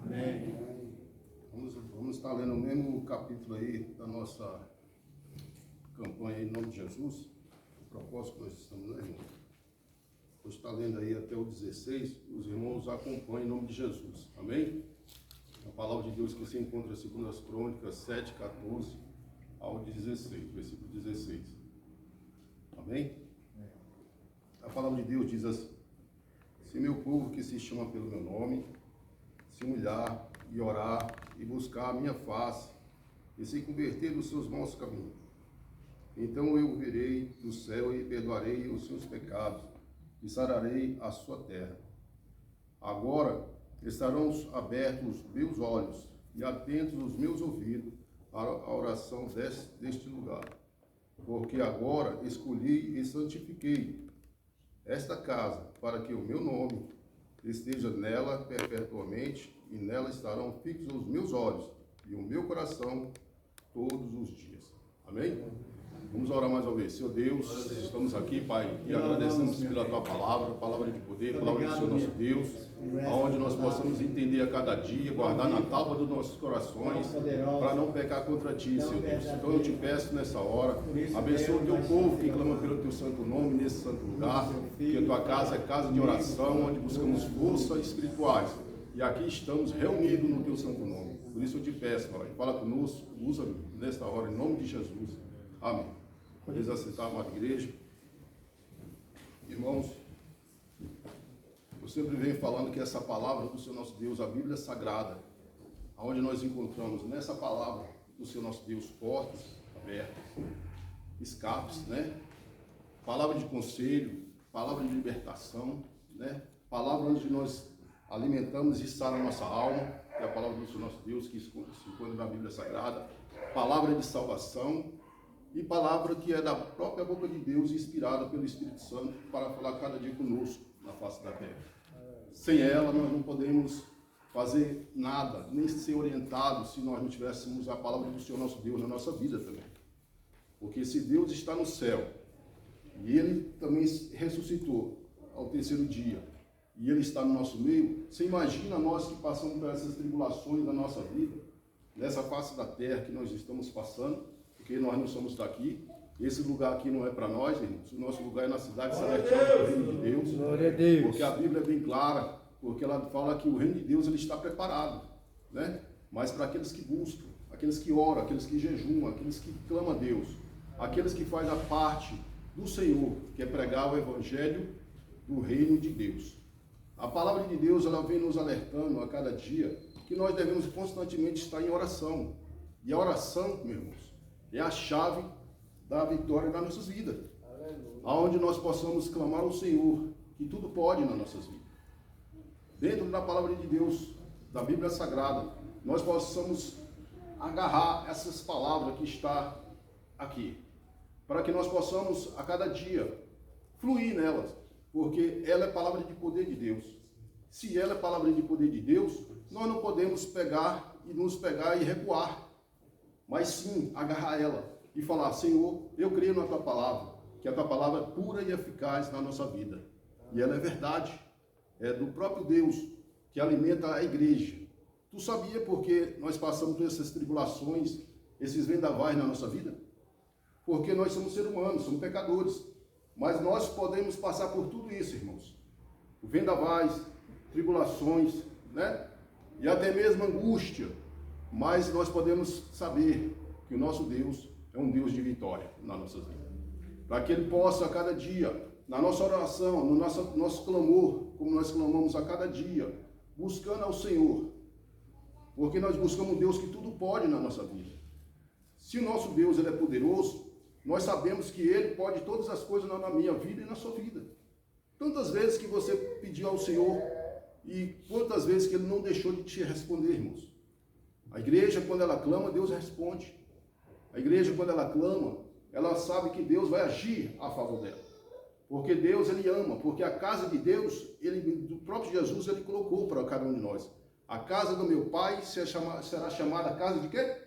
Amém. Vamos estar lendo o mesmo capítulo aí da nossa campanha em nome de Jesus. O propósito que nós estamos, né, irmão? Vou estar lendo aí até o 16. Os irmãos acompanhem em nome de Jesus. Amém? A palavra de Deus que se encontra em 2 Crônicas 7, 14 ao 16, versículo 16. Amém? A palavra de Deus diz assim: se meu povo que se chama pelo meu nome se humilhar e orar e buscar a minha face e se converter dos seus maus caminhos, então eu virei do céu e perdoarei os seus pecados e sararei a sua terra. Agora estarão abertos os meus olhos e atentos os meus ouvidos à oração deste lugar, porque agora escolhi e santifiquei esta casa, para que o meu nome esteja nela perpetuamente, e nela estarão fixos os meus olhos e o meu coração todos os dias. Amém? Vamos orar mais uma vez. Senhor Deus, estamos aqui, Pai, e agradecemos pela Tua palavra de poder, palavra do Senhor nosso Deus, aonde nós possamos entender a cada dia, guardar na tábua dos nossos corações, para não pecar contra Ti, Senhor Deus. Então eu te peço nessa hora, abençoa o Teu povo que clama pelo Teu santo nome nesse santo lugar, que a Tua casa é casa de oração, onde buscamos forças espirituais. E aqui estamos reunidos no Teu santo nome. Por isso eu te peço, Pai, fala conosco, usa-me nesta hora, em nome de Jesus. Amém. Podeis aceitar, amada igreja. Irmãos, eu sempre venho falando que essa palavra do Senhor nosso Deus, a Bíblia Sagrada, onde nós encontramos nessa palavra do Senhor nosso Deus portas abertas, escapes, né? Palavra de conselho, palavra de libertação, né? Palavra onde nós alimentamos e sara a nossa alma, que é a palavra do Senhor nosso Deus, que se encontra na Bíblia Sagrada, palavra de salvação e palavra que é da própria boca de Deus, inspirada pelo Espírito Santo, para falar cada dia conosco na face da terra. Sem ela, nós não podemos fazer nada, nem ser orientados, se nós não tivéssemos a palavra do Senhor nosso Deus na nossa vida também. Porque se Deus está no céu, e Ele também ressuscitou ao terceiro dia, e Ele está no nosso meio, você imagina nós que passamos por essas tribulações da nossa vida, nessa face da terra que nós estamos passando, porque nós não somos daqui. Esse lugar aqui não é para nós, irmãos. O nosso lugar é na cidade celestial do reino de Deus. Glória a Deus. Porque a Bíblia é bem clara, porque ela fala que o reino de Deus ele está preparado, né? Mas para aqueles que buscam, aqueles que oram, aqueles que jejuam, aqueles que clamam a Deus, aqueles que fazem a parte do Senhor, que é pregar o evangelho do reino de Deus. A palavra de Deus ela vem nos alertando a cada dia que nós devemos constantemente estar em oração. E a oração, meus irmãos, é a chave da vitória nas nossas vidas. Aonde nós possamos clamar ao Senhor, que tudo pode nas nossas vidas. Dentro da palavra de Deus, da Bíblia Sagrada, nós possamos agarrar essas palavras que está aqui, para que nós possamos a cada dia fluir nelas, porque ela é palavra de poder de Deus. Se ela é palavra de poder de Deus, nós não podemos nos pegar e recuar, mas sim agarrar ela e falar: Senhor, eu creio na Tua palavra, que a Tua palavra é pura e eficaz na nossa vida. E ela é verdade, é do próprio Deus que alimenta a igreja. Tu sabia porque nós passamos por essas tribulações, esses vendavais na nossa vida? Porque nós somos seres humanos, somos pecadores, mas nós podemos passar por tudo isso, irmãos. Vendavais, tribulações, né? E até mesmo angústia. Mas nós podemos saber que o nosso Deus é um Deus de vitória nas nossas vidas. Para que Ele possa a cada dia, na nossa oração, no nosso clamor, como nós clamamos a cada dia, buscando ao Senhor. Porque nós buscamos um Deus que tudo pode na nossa vida. Se o nosso Deus ele é poderoso, nós sabemos que Ele pode todas as coisas na minha vida e na sua vida. Tantas vezes que você pediu ao Senhor e quantas vezes que Ele não deixou de te responder, irmãos. A igreja, quando ela clama, Deus responde. A igreja, quando ela clama, ela sabe que Deus vai agir a favor dela. Porque Deus, Ele ama. Porque a casa de Deus, do próprio Jesus, Ele colocou para cada um de nós. A casa do meu Pai será chamada casa de quê?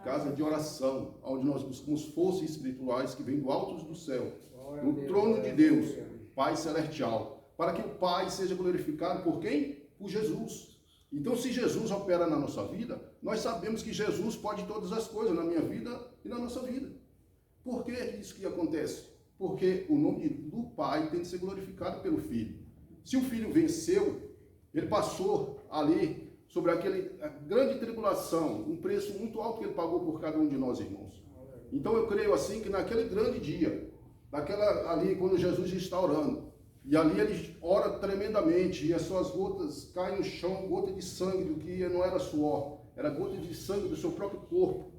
Casa de oração, onde nós buscamos forças espirituais que vêm do alto do céu. Do trono de Deus, Pai Celestial. Para que o Pai seja glorificado por quem? Por Jesus. Então, se Jesus opera na nossa vida, nós sabemos que Jesus pode todas as coisas na minha vida e na nossa vida. Por que isso que acontece? Porque o nome do Pai tem de ser glorificado pelo Filho. Se o Filho venceu, ele passou ali sobre a grande tribulação, um preço muito alto que ele pagou por cada um de nós, irmãos. Então eu creio assim que naquele grande dia, ali quando Jesus está orando, e ali ele ora tremendamente, e as suas gotas caem no chão, gota de sangue, do que não era suor, era gota de sangue do seu próprio corpo,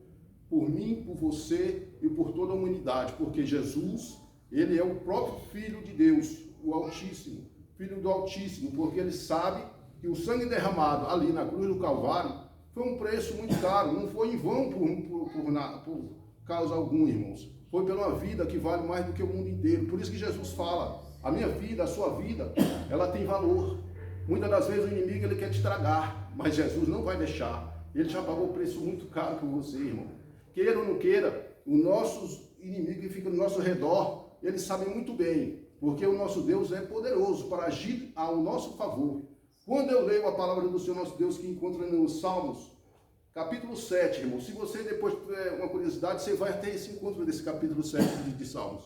por mim, por você e por toda a humanidade, porque Jesus, ele é o próprio Filho de Deus, o Altíssimo, Filho do Altíssimo, porque ele sabe que o sangue derramado ali na cruz do Calvário foi um preço muito caro, não foi em vão por causa alguma, irmãos. Foi pela uma vida que vale mais do que o mundo inteiro. Por isso que Jesus fala, a minha vida, a sua vida, ela tem valor. Muitas das vezes o inimigo ele quer te estragar, mas Jesus não vai deixar. Ele já pagou um preço muito caro por você, irmão. Queira ou não queira, os nossos inimigos que ficam ao nosso redor, eles sabem muito bem, porque o nosso Deus é poderoso para agir ao nosso favor. Quando eu leio a palavra do Senhor nosso Deus, que encontra nos Salmos, capítulo 7, irmão, se você depois tiver uma curiosidade, você vai ter esse encontro desse capítulo 7 de Salmos.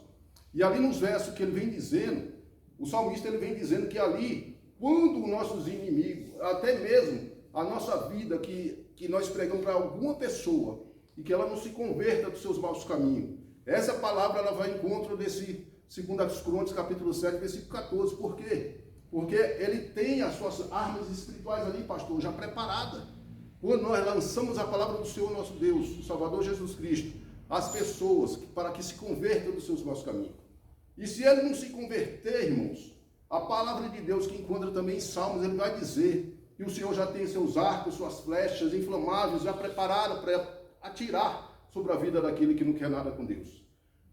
E ali nos versos que ele vem dizendo, o salmista ele vem dizendo que ali, quando os nossos inimigos, até mesmo a nossa vida que nós pregamos para alguma pessoa, e que ela não se converta dos seus maus caminhos, essa palavra ela vai em encontro desse 2 Crônicas, capítulo 7, versículo 14. Por quê? Porque ele tem as suas armas espirituais ali, pastor, já preparadas. Quando nós lançamos a palavra do Senhor nosso Deus, o Salvador Jesus Cristo, às pessoas, para que se convertam dos seus maus caminhos. E se ele não se converter, irmãos, a palavra de Deus que encontra também em Salmos, ele vai dizer que o Senhor já tem seus arcos, suas flechas inflamáveis, já preparadas para atirar sobre a vida daquele que não quer nada com Deus.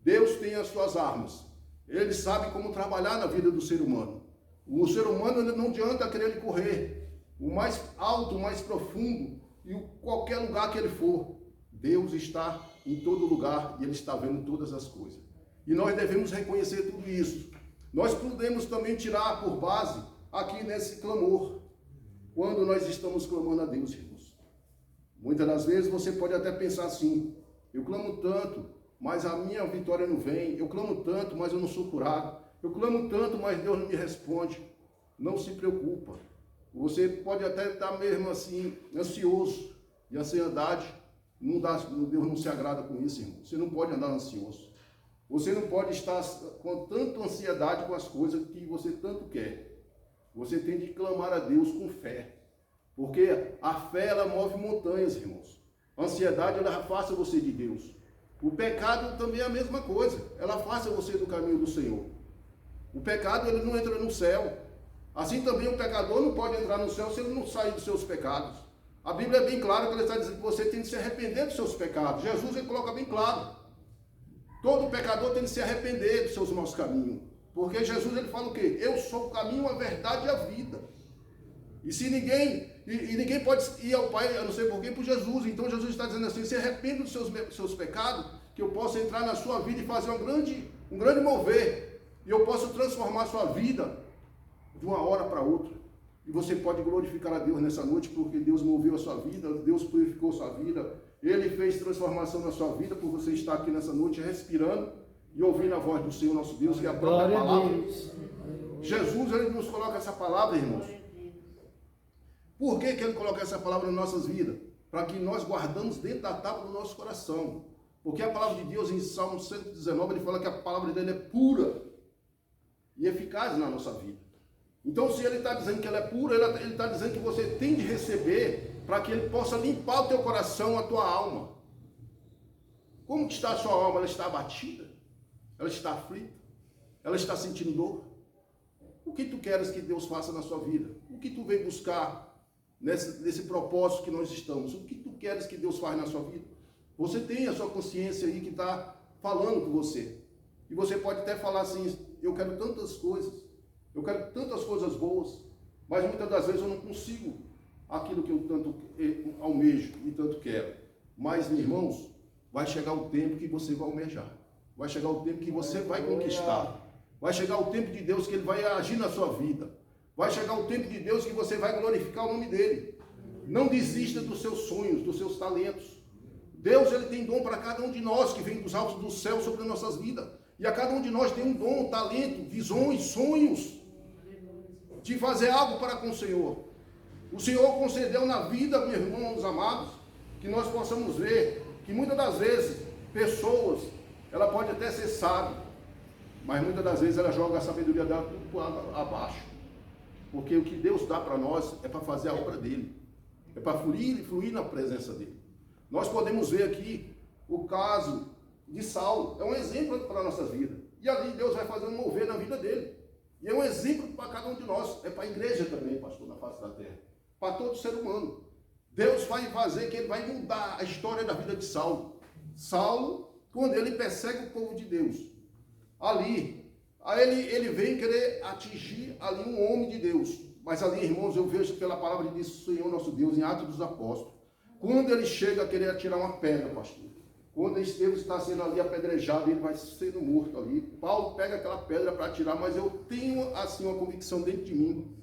Deus tem as suas armas. Ele sabe como trabalhar na vida do ser humano. O ser humano não adianta querer ele correr. O mais alto, o mais profundo, e qualquer lugar que ele for, Deus está em todo lugar e ele está vendo todas as coisas. E nós devemos reconhecer tudo isso. Nós podemos também tirar por base aqui nesse clamor, quando nós estamos clamando a Deus, irmãos. Muitas das vezes você pode até pensar assim, eu clamo tanto, mas a minha vitória não vem. Eu clamo tanto, mas eu não sou curado. Eu clamo tanto, mas Deus não me responde. Não se preocupa. Você pode até estar mesmo assim, ansioso. E a ansiedade, Deus não se agrada com isso, irmão. Você não pode andar ansioso. Você não pode estar com tanta ansiedade com as coisas que você tanto quer. Você tem de clamar a Deus com fé. Porque a fé, ela move montanhas, irmãos. A ansiedade, ela afasta você de Deus. O pecado também é a mesma coisa. Ela afasta você do caminho do Senhor. O pecado, ele não entra no céu. Assim também o pecador não pode entrar no céu se ele não sair dos seus pecados. A Bíblia é bem clara que ele está dizendo que você tem de se arrepender dos seus pecados. Jesus, ele coloca bem claro. Todo pecador tem de se arrepender dos seus maus caminhos. Porque Jesus, ele fala o quê? Eu sou o caminho, a verdade e a vida. E se ninguém pode ir ao Pai, a não ser por quem? Por Jesus. Então Jesus está dizendo assim, se arrependa dos seus pecados, que eu possa entrar na sua vida e fazer um grande mover. E eu posso transformar a sua vida de uma hora para outra. E você pode glorificar a Deus nessa noite, porque Deus moveu a sua vida, Deus purificou a sua vida. Ele fez transformação na sua vida, por você estar aqui nessa noite respirando e ouvindo a voz do Senhor nosso Deus, que é a própria palavra. Jesus, ele nos coloca essa palavra, irmãos. Por que ele coloca essa palavra nas nossas vidas? Para que nós guardamos dentro da tábua do nosso coração. Porque a palavra de Deus, em Salmo 119, ele fala que a palavra dele é pura e eficaz na nossa vida. Então, se ele está dizendo que ela é pura, ele está dizendo que você tem de receber para que ele possa limpar o teu coração, a tua alma. Como está a sua alma? Ela está abatida? Ela está aflita? Ela está sentindo dor? O que tu queres que Deus faça na sua vida? O que tu veio buscar nesse propósito que nós estamos? O que tu queres que Deus faça na sua vida? Você tem a sua consciência aí que está falando com você. E você pode até falar assim, eu quero tantas coisas, eu quero tantas coisas boas, mas muitas das vezes eu não consigo aquilo que eu tanto almejo e tanto quero. Mas, meus irmãos, vai chegar o tempo que você vai almejar. Vai chegar o tempo que você vai conquistar. Vai chegar o tempo de Deus que Ele vai agir na sua vida. Vai chegar o tempo de Deus que você vai glorificar o nome dEle. Não desista dos seus sonhos, dos seus talentos. Deus, ele tem dom para cada um de nós que vem dos altos do céu sobre as nossas vidas. E a cada um de nós tem um dom, um talento, visões, sonhos de fazer algo para com o Senhor. O Senhor concedeu na vida, meus irmãos amados, que nós possamos ver que muitas das vezes pessoas, ela pode até ser sábia, mas muitas das vezes ela joga a sabedoria dela tudo por abaixo. Porque o que Deus dá para nós é para fazer a obra dele. É para fluir na presença dele. Nós podemos ver aqui o caso de Saulo. É um exemplo para a nossa vida. E ali Deus vai fazer um mover na vida dele. E é um exemplo para cada um de nós. É para a igreja também, pastor, na face da terra. Para todo ser humano. Deus vai fazer que ele vai mudar a história da vida de Saulo. Saulo, quando ele persegue o povo de Deus, ali, aí ele vem querer atingir ali um homem de Deus. Mas ali, irmãos, eu vejo pela palavra de Senhor nosso Deus, em Atos dos Apóstolos, quando ele chega a querer atirar uma pedra, pastor, quando Estevão está sendo ali apedrejado, ele vai sendo morto ali, Paulo pega aquela pedra para atirar, mas eu tenho assim uma convicção dentro de mim,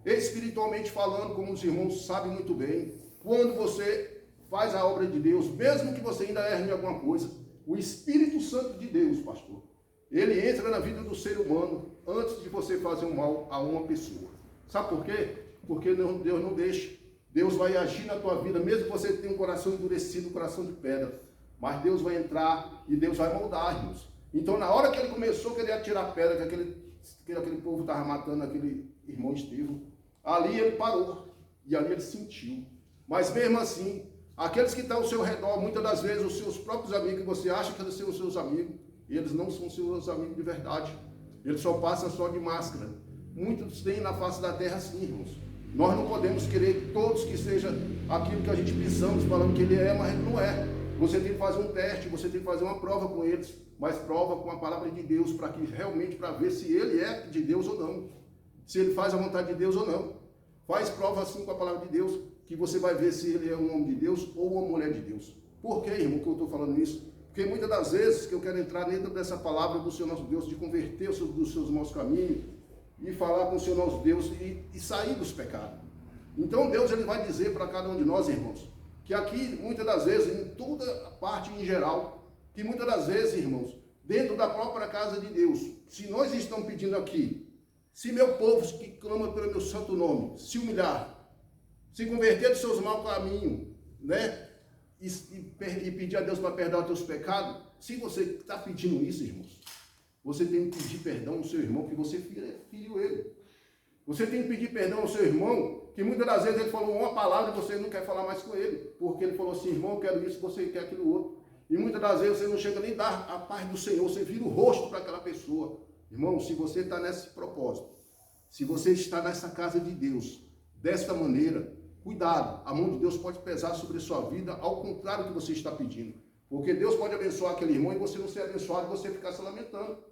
espiritualmente falando, como os irmãos sabem muito bem, quando você faz a obra de Deus, mesmo que você ainda erre em alguma coisa, o Espírito Santo de Deus, pastor, ele entra na vida do ser humano antes de você fazer um mal a uma pessoa. Sabe por quê? Porque Deus não deixa. Deus vai agir na tua vida, mesmo que você tenha um coração endurecido, um coração de pedra. Mas Deus vai entrar e Deus vai moldar, irmãos. Então, na hora que ele começou a querer atirar pedra, que aquele povo estava matando aquele irmão Estevão, ali ele parou. E ali ele sentiu. Mas mesmo assim, aqueles que estão ao seu redor, muitas das vezes os seus próprios amigos, que você acha que eles são os seus amigos, eles não são seus amigos de verdade. Eles só passam só de máscara. Muitos têm na face da terra assim, irmãos. Nós não podemos querer que todos que seja aquilo que a gente pensamos, falando que ele é, mas ele não é. Você tem que fazer um teste, você tem que fazer uma prova com eles, mas prova com a palavra de Deus, para que realmente, para ver se ele é de Deus ou não. Se ele faz a vontade de Deus ou não. Faz prova assim com a palavra de Deus, que você vai ver se ele é um homem de Deus ou uma mulher de Deus. Por que, irmão, que eu estou falando isso? Porque muitas das vezes que eu quero entrar dentro dessa palavra do Senhor nosso Deus, de converter dos seus maus caminhos, e falar com o Senhor nosso Deus e sair dos pecados. Então Deus, ele vai dizer para cada um de nós, irmãos, que aqui, muitas das vezes, em toda a parte em geral, que muitas das vezes, irmãos, dentro da própria casa de Deus, se nós estamos pedindo aqui, se meu povo que clama pelo meu santo nome, se humilhar, se converter dos seus maus caminhos, né, e pedir a Deus para perdoar os teus pecados, se você está pedindo isso, irmãos, você tem que pedir perdão ao seu irmão, que você feriu ele. Você tem que pedir perdão ao seu irmão, que muitas das vezes ele falou uma palavra e você não quer falar mais com ele. Porque ele falou assim, irmão, eu quero isso, você quer aquilo outro. E muitas das vezes você não chega nem a dar a paz do Senhor, você vira o rosto para aquela pessoa. Irmão, se você está nesse propósito, se você está nessa casa de Deus, desta maneira, cuidado, a mão de Deus pode pesar sobre a sua vida, ao contrário do que você está pedindo. Porque Deus pode abençoar aquele irmão e você não ser abençoado e você ficar se lamentando.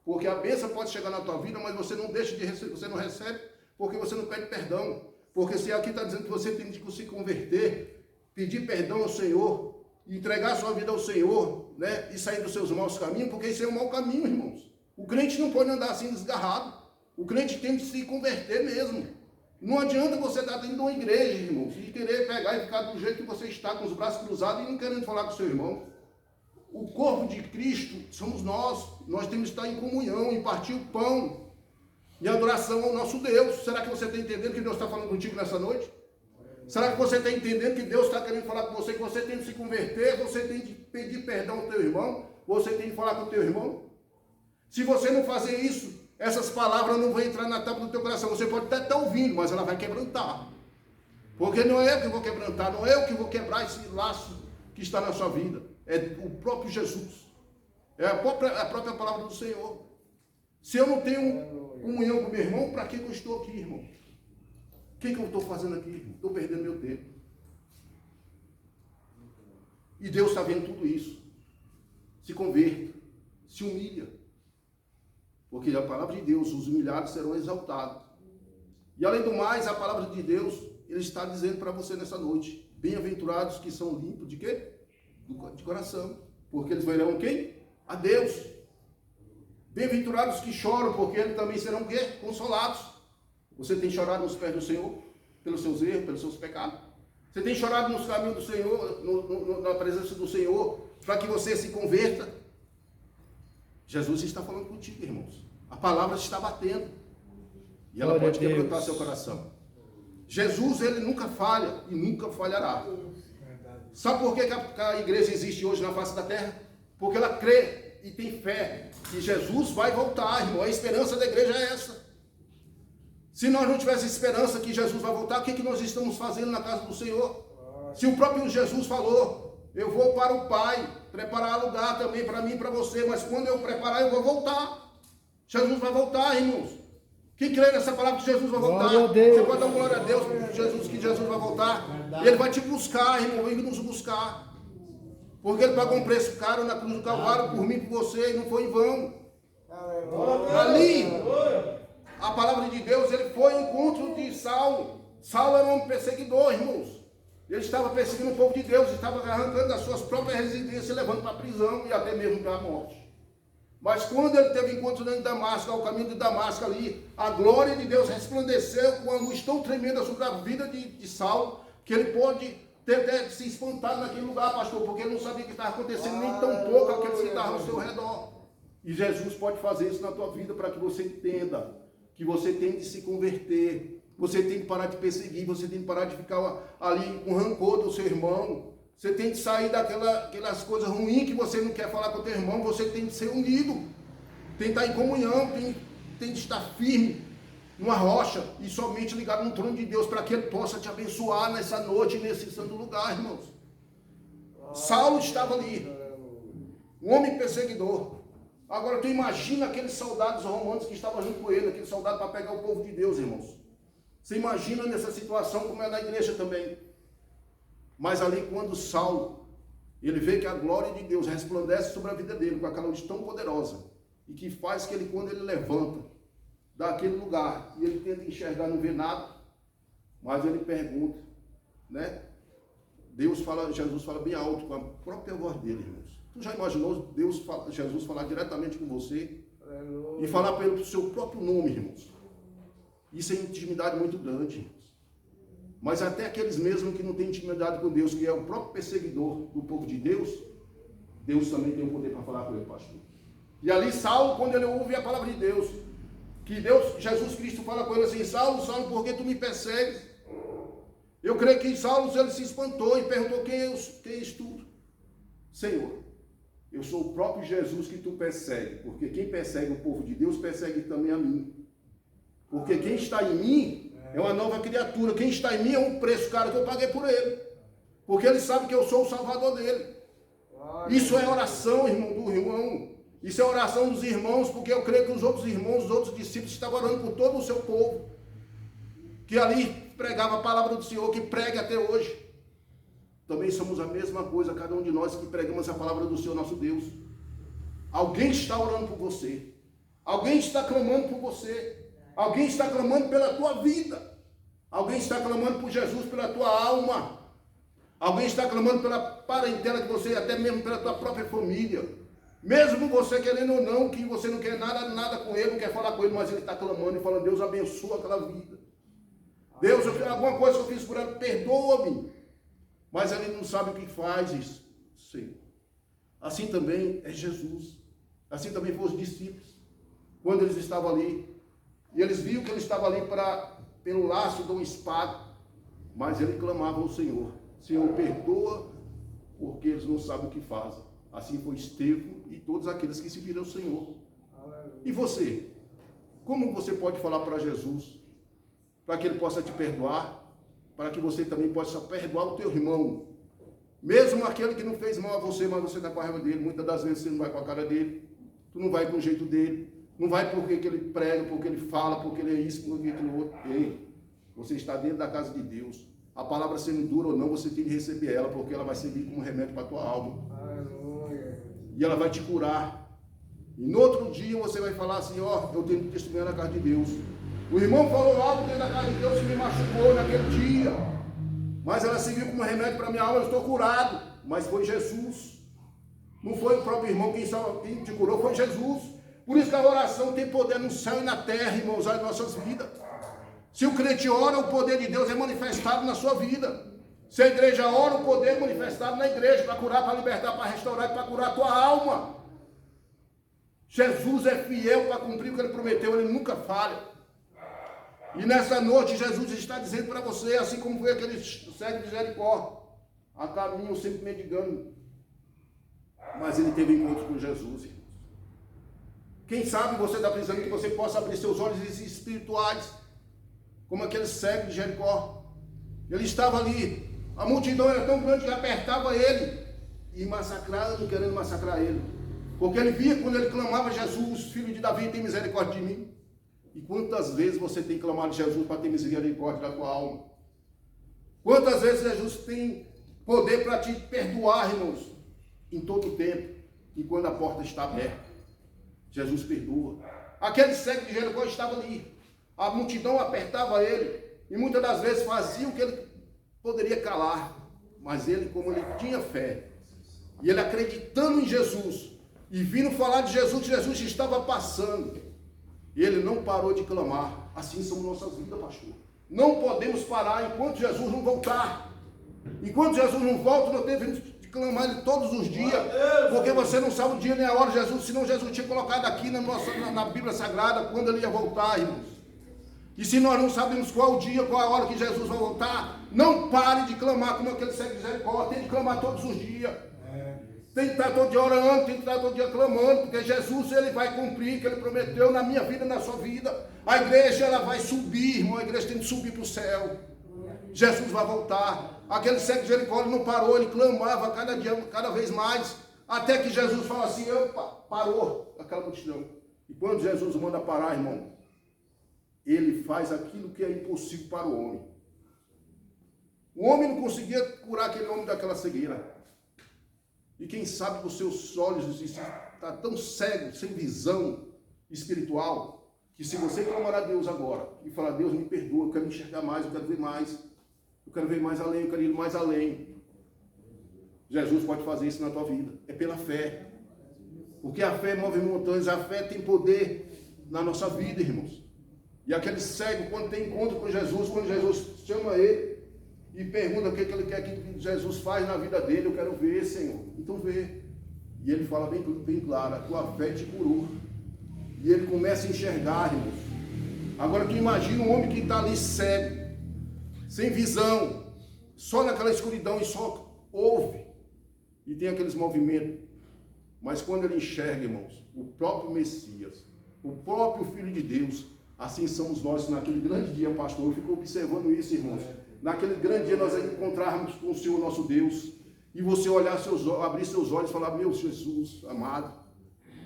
Porque a bênção pode chegar na tua vida, mas você não deixa de receber, você não recebe, porque você não pede perdão. Porque se aqui está dizendo que você tem que se converter, pedir perdão ao Senhor, entregar sua vida ao Senhor, né, e sair dos seus maus caminhos, porque isso é um mau caminho, irmãos. O crente não pode andar assim desgarrado. O crente tem que se converter mesmo. Não adianta você estar dentro de uma igreja, irmãos, e querer pegar e ficar do jeito que você está, com os braços cruzados e não querendo falar com o seu irmão. O corpo de Cristo somos nós temos que estar em comunhão, em partir o pão, em adoração ao nosso Deus. Será que você está entendendo que Deus está falando contigo nessa noite? Será que você está entendendo que Deus está querendo falar com você, que você tem que se converter, você tem que pedir perdão ao teu irmão, você tem que falar com o teu irmão? Se você não fazer isso, essas palavras não vão entrar na tampa do teu coração. Você pode até estar ouvindo, mas ela vai quebrantar. Porque não é eu que vou quebrantar, não é eu que vou quebrar esse laço que está na sua vida. É o próprio Jesus. É a própria palavra do Senhor. Se eu não tenho comunhão com meu irmão, para que eu estou aqui, irmão? O que eu estou fazendo aqui, irmão? Estou perdendo meu tempo. E Deus está vendo tudo isso. Se converta, se humilha. Porque a palavra de Deus, os humilhados serão exaltados. E além do mais, a palavra de Deus, ele está dizendo para você nessa noite, bem-aventurados que são limpos de quê? De coração. Porque eles verão quem? A Deus. Bem-aventurados que choram, porque eles também serão o quê? Consolados. Você tem chorado nos pés do Senhor? Pelos seus erros, pelos seus pecados? Você tem chorado nos caminhos do Senhor, na presença do Senhor, para que você se converta? Jesus está falando contigo, irmãos. A palavra está batendo. E ela pode quebrantar seu coração. Jesus, ele nunca falha e nunca falhará. Sabe por que a igreja existe hoje na face da terra? Porque ela crê e tem fé que Jesus vai voltar, irmão. A esperança da igreja é essa. Se nós não tivéssemos esperança que Jesus vai voltar, o que nós estamos fazendo na casa do Senhor? Se o próprio Jesus falou, eu vou para o Pai, preparar lugar também para mim e para você, mas quando eu preparar, eu vou voltar. Jesus vai voltar, irmãos. Quem crê nessa palavra que Jesus vai voltar? Você pode dar glória a Deus por Jesus, que Jesus vai voltar. E Ele vai te buscar, irmão, vem nos buscar. Porque Ele pagou um preço caro na cruz do Calvário por mim e por você, e não foi em vão. Ali, a palavra de Deus, ele foi ao encontro de Saulo. Saulo era um homem perseguidor, irmãos. Ele estava perseguindo o povo de Deus, estava arrancando das suas próprias residências, levando para a prisão e até mesmo para a morte. Mas quando ele teve encontro em Damasco, ao caminho de Damasco ali, a glória de Deus resplandeceu com uma luz tão tremenda sobre a vida de Saulo, que ele pôde ter até se espantado naquele lugar, pastor, porque ele não sabia o que estava acontecendo, nem tão pouco aqueles que estavam ao seu redor. E Jesus pode fazer isso na tua vida para que você entenda que você tem de se converter, você tem que parar de perseguir, você tem que parar de ficar ali com rancor do seu irmão. Você tem que sair daquelas coisas ruins que você não quer falar com o teu irmão. Você tem que ser unido, tem que estar em comunhão, tem que estar firme numa rocha e somente ligado no trono de Deus para que Ele possa te abençoar nessa noite, nesse santo lugar, irmãos. Saulo estava ali, um homem perseguidor. Agora tu imagina aqueles soldados romanos que estavam junto com ele, aqueles soldados para pegar o povo de Deus, irmãos. Você imagina nessa situação como é na igreja também. Mas ali quando Saulo, ele vê que a glória de Deus resplandece sobre a vida dele com aquela luz tão poderosa e que faz que ele, quando ele levanta daquele lugar e ele tenta enxergar, não vê nada, mas ele pergunta, né? Jesus fala bem alto com a própria voz dele, irmãos. Tu já imaginou Jesus falar diretamente com você e falar pelo seu próprio nome, irmãos? Isso é intimidade muito grande, irmãos. Mas até aqueles mesmos que não têm intimidade com Deus, que é o próprio perseguidor do povo de Deus, Deus também tem o poder para falar com ele, pastor. E ali Saulo, quando ele ouve a palavra de Deus, que Jesus Cristo fala com ele assim, Saulo, Saulo, por que tu me persegues? Eu creio que Saulo, ele se espantou e perguntou, quem és tu? Senhor, eu sou o próprio Jesus que tu persegue, porque quem persegue o povo de Deus, persegue também a mim. Porque quem está em mim é uma nova criatura. Quem está em mim é um preço caro que eu paguei por ele. Porque ele sabe que eu sou o salvador dele. Isso é oração, irmão, do irmão. Isso é oração dos irmãos, porque eu creio que os outros irmãos, os outros discípulos estavam orando por todo o seu povo. Que ali pregava a palavra do Senhor, que prega até hoje. Também somos a mesma coisa, cada um de nós que pregamos a palavra do Senhor, nosso Deus. Alguém está orando por você. Alguém está clamando por você. Alguém está clamando pela tua vida. Alguém está clamando por Jesus pela tua alma. Alguém está clamando pela parentela que você, até mesmo pela tua própria família. Mesmo você querendo ou não, que você não quer nada com ele, não quer falar com ele, mas ele está clamando e falando, Deus abençoa aquela vida. Deus, alguma coisa que eu fiz por ele, perdoa-me. Mas ele não sabe o que faz isso. Sim. Assim também é Jesus. Assim também foram os discípulos. Quando eles estavam ali, e eles viram que ele estava ali pelo laço de uma espada, mas ele clamava ao Senhor, Senhor, perdoa, porque eles não sabem o que fazem. Assim foi Estevão e todos aqueles que seguiram o Senhor. E você? Como você pode falar para Jesus, para que ele possa te perdoar, para que você também possa perdoar o teu irmão, mesmo aquele que não fez mal a você, mas você está com a raiva dele, muitas das vezes você não vai com a cara dele, tu não vai com o jeito dele, não vai porque que ele prega, porque ele fala, porque ele é isso, porque aquilo outro. Ei, você está dentro da casa de Deus. A palavra sendo dura ou não, você tem de receber ela, porque ela vai servir como remédio para a tua alma. Aleluia. E ela vai te curar. E no outro dia você vai falar assim, ó, eu tenho que testemunhar na casa de Deus. O irmão falou algo dentro da casa de Deus que me machucou naquele dia. Mas ela serviu como remédio para a minha alma, eu estou curado. Mas foi Jesus. Não foi o próprio irmão quem te curou, foi Jesus. Por isso que a oração tem poder no céu e na terra, irmãos, nas nossas vidas. Se o crente ora, o poder de Deus é manifestado na sua vida. Se a igreja ora, o poder é manifestado na igreja para curar, para libertar, para restaurar e para curar a tua alma. Jesus é fiel para cumprir o que ele prometeu, ele nunca falha. E nessa noite Jesus está dizendo para você, assim como foi aquele cego de Jericó, a caminho sempre mendigando, mas ele teve encontro com Jesus, irmãos. Quem sabe você está precisando que você possa abrir seus olhos espirituais, como aquele cego de Jericó. Ele estava ali, a multidão era tão grande que apertava ele e massacrando, querendo massacrar ele. Porque ele via quando ele clamava: Jesus, filho de Davi, tem misericórdia de mim. E quantas vezes você tem clamado Jesus para ter misericórdia da tua alma? Quantas vezes Jesus tem poder para te perdoar, irmãos? Em todo o tempo. E quando a porta está aberta, Jesus perdoa. Aquele cego de Jericó estava ali. A multidão apertava ele. E muitas das vezes fazia o que ele poderia calar. Mas ele, como ele tinha fé, e ele acreditando em Jesus, e vindo falar de Jesus, Jesus estava passando. E ele não parou de clamar. Assim são nossas vidas, pastor. Não podemos parar enquanto Jesus não voltar. Enquanto Jesus não volta, nós devemos clamar ele todos os dias. Porque você não sabe o dia nem a hora de Jesus, senão Jesus tinha colocado aqui na Bíblia Sagrada quando ele ia voltar, irmãos. E se nós não sabemos qual o dia, qual a hora que Jesus vai voltar, não pare de clamar como aquele cego de Jericó. Tem de clamar todos os dias. Tem que estar todo dia orando, tem que estar todo dia clamando, porque Jesus, ele vai cumprir o que ele prometeu na minha vida, na sua vida. A igreja, ela vai subir, irmão, a igreja tem que subir para o céu. Jesus vai voltar. Aquele cego de Jericó, ele não parou, ele clamava cada dia, cada vez mais, até que Jesus fala assim: opa, parou aquela multidão. E quando Jesus manda parar, irmão, ele faz aquilo que é impossível para o homem. O homem não conseguia curar aquele homem daquela cegueira. E quem sabe que os seus olhos estão tão cegos, sem visão espiritual, que se você clamar a Deus agora e falar: Deus, me perdoa, eu quero enxergar mais, eu quero ver mais, eu quero ver mais além, eu quero ir mais além. Jesus pode fazer isso na tua vida. É pela fé. Porque a fé move montanhas, a fé tem poder na nossa vida, irmãos. E aquele cego, quando tem encontro com Jesus, quando Jesus chama ele e pergunta o que ele quer que Jesus faz na vida dele: eu quero ver, Senhor. Então vê. E ele fala bem claro: a tua fé te curou. E ele começa a enxergar, irmãos. Agora tu imagina um homem que está ali cego, sem visão, só naquela escuridão e só ouve. E tem aqueles movimentos. Mas quando ele enxerga, irmãos, o próprio Messias, o próprio Filho de Deus, assim somos nós naquele grande dia, pastor. Eu fico observando isso, irmãos. Naquele grande dia nós encontrarmos com o Senhor nosso Deus, e você olhar abrir seus olhos e falar: meu Jesus amado,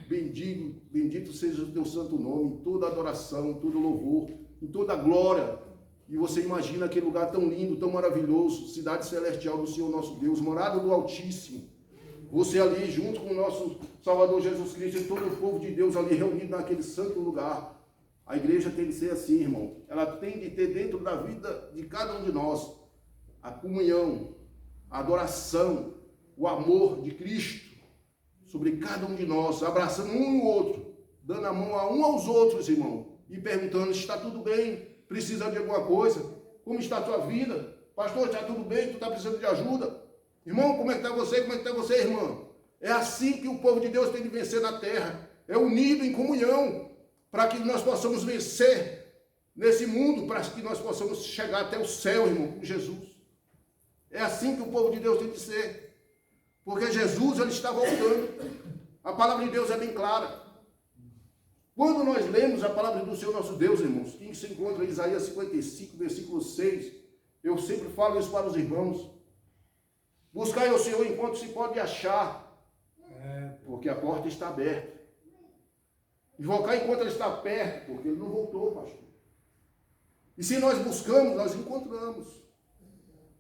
bendito seja o teu santo nome, em toda adoração, em todo louvor, em toda glória. E você imagina aquele lugar tão lindo, tão maravilhoso, cidade celestial do Senhor nosso Deus, morada do Altíssimo. Você ali junto com o nosso Salvador Jesus Cristo e todo o povo de Deus ali reunido naquele santo lugar. A igreja tem que ser assim, irmão. Ela tem de ter dentro da vida de cada um de nós a comunhão, a adoração, o amor de Cristo sobre cada um de nós, abraçando um no outro, dando a mão a um aos outros, irmão, e perguntando: está tudo bem? Precisa de alguma coisa? Como está a tua vida? Pastor, está tudo bem? Tu está precisando de ajuda? Irmão, como é que está você? Como é que está você, irmão? É assim que o povo de Deus tem de vencer na terra. É unido em comunhão, para que nós possamos vencer nesse mundo, para que nós possamos chegar até o céu, irmão, com Jesus. É assim que o povo de Deus tem de ser. Porque Jesus, ele está voltando. A palavra de Deus é bem clara. Quando nós lemos a palavra do Senhor nosso Deus, irmãos, que se encontra em Isaías 55, versículo 6, eu sempre falo isso para os irmãos: buscai ao Senhor enquanto se pode achar, porque a porta está aberta. Invocar enquanto ele está perto, porque ele não voltou, pastor. E se nós buscamos, nós encontramos.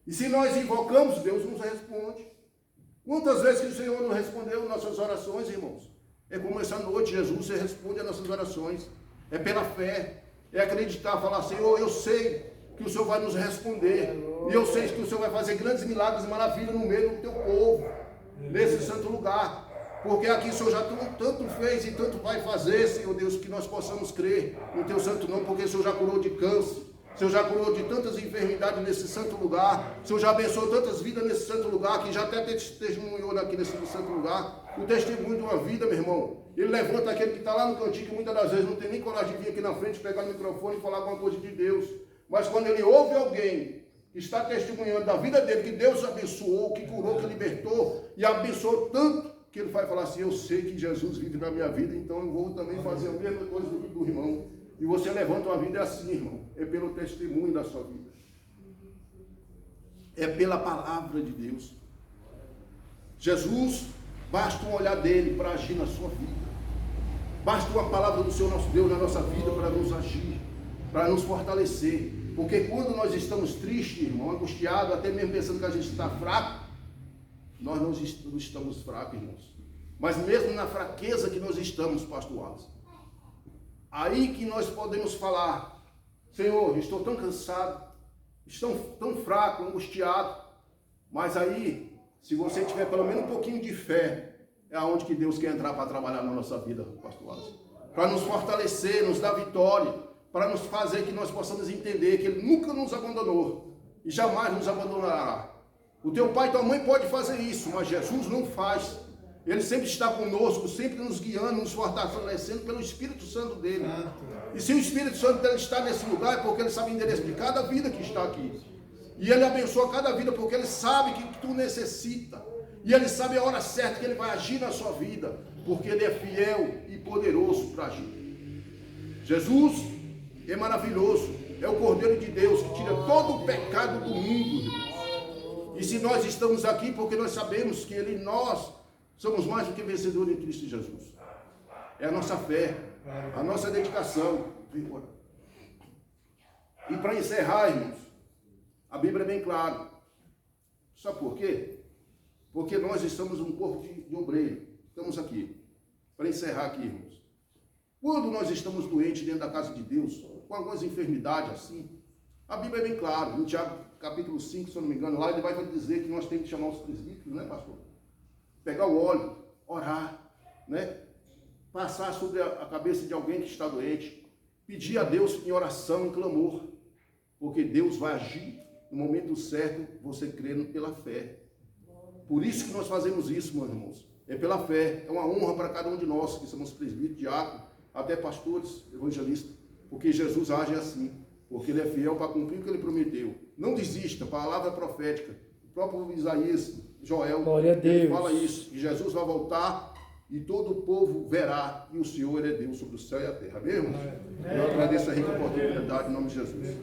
E se nós invocamos, Deus nos responde. Quantas vezes que o Senhor não respondeu nossas orações, irmãos? É como essa noite, Jesus, você responde às nossas orações. É pela fé, é acreditar, falar: Senhor, eu sei que o Senhor vai nos responder. E eu sei que o Senhor vai fazer grandes milagres e maravilhas no meio do teu povo, nesse santo lugar. Porque aqui o Senhor já tanto fez e tanto vai fazer, Senhor Deus, que nós possamos crer no teu santo nome, porque o Senhor já curou de câncer, O Senhor já curou de tantas enfermidades nesse santo lugar. O Senhor já abençoou tantas vidas nesse santo lugar, que já até testemunhou aqui nesse santo lugar. O testemunho de uma vida, meu irmão. Ele levanta aquele que está lá no cantinho, que muitas das vezes não tem nem coragem de vir aqui na frente, pegar o microfone e falar alguma coisa de Deus. Mas quando ele ouve alguém que está testemunhando da vida dele, que Deus abençoou, que curou, que libertou, e abençoou tanto, que ele vai falar assim: eu sei que Jesus vive na minha vida, então eu vou também fazer a mesma coisa do irmão. E você levanta uma vida assim, irmão. É pelo testemunho da sua vida. É pela palavra de Deus. Jesus, basta um olhar dele para agir na sua vida. Basta uma palavra do Senhor nosso Deus na nossa vida para nos agir, para nos fortalecer. Porque quando nós estamos tristes, irmão, angustiados, até mesmo pensando que a gente está fraco, nós não estamos fracos, irmãos. Mas mesmo na fraqueza que nós estamos, pastor Alisson, aí que nós podemos falar: Senhor, estou tão cansado, estou tão fraco, angustiado. Mas aí, se você tiver pelo menos um pouquinho de fé, é aonde que Deus quer entrar para trabalhar na nossa vida, pastor Alisson. Para nos fortalecer, nos dar vitória, para nos fazer que nós possamos entender que Ele nunca nos abandonou e jamais nos abandonará. O teu pai e tua mãe pode fazer isso, mas Jesus não faz. Ele sempre está conosco, sempre nos guiando, nos fortalecendo pelo Espírito Santo dele. E se o Espírito Santo dele está nesse lugar, é porque ele sabe o endereço de cada vida que está aqui. E ele abençoa cada vida porque ele sabe que tu necessita. E ele sabe a hora certa que ele vai agir na sua vida, porque ele é fiel e poderoso para agir. Jesus é maravilhoso, é o Cordeiro de Deus que tira todo o pecado do mundo, irmãos. E se nós estamos aqui, porque nós sabemos que Ele e nós somos mais do que vencedores em Cristo Jesus. É a nossa fé, a nossa dedicação. E para encerrar, irmãos, a Bíblia é bem clara. Sabe por quê? Porque nós estamos um corpo de obreiro. Estamos aqui. Para encerrar aqui, irmãos. Quando nós estamos doentes dentro da casa de Deus, com algumas enfermidades assim, a Bíblia é bem clara. Em Tiago capítulo 5, se eu não me engano, lá ele vai dizer que nós temos que chamar os presbíteros, né, pastor? Pegar o óleo, orar, né? Passar sobre a cabeça de alguém que está doente, pedir a Deus em oração, em clamor, porque Deus vai agir no momento certo, você crendo pela fé. Por isso que nós fazemos isso, meus irmãos. É pela fé. É uma honra para cada um de nós, que somos presbíteros, diáconos, até pastores, evangelistas, porque Jesus age assim, porque Ele é fiel para cumprir o que Ele prometeu. Não desista, palavra profética. O próprio Isaías, Joel, ele fala isso, que Jesus vai voltar e todo o povo verá, e o Senhor, Ele é Deus sobre o céu e a terra. Amém, irmãos? Eu agradeço a rica oportunidade em nome de Jesus.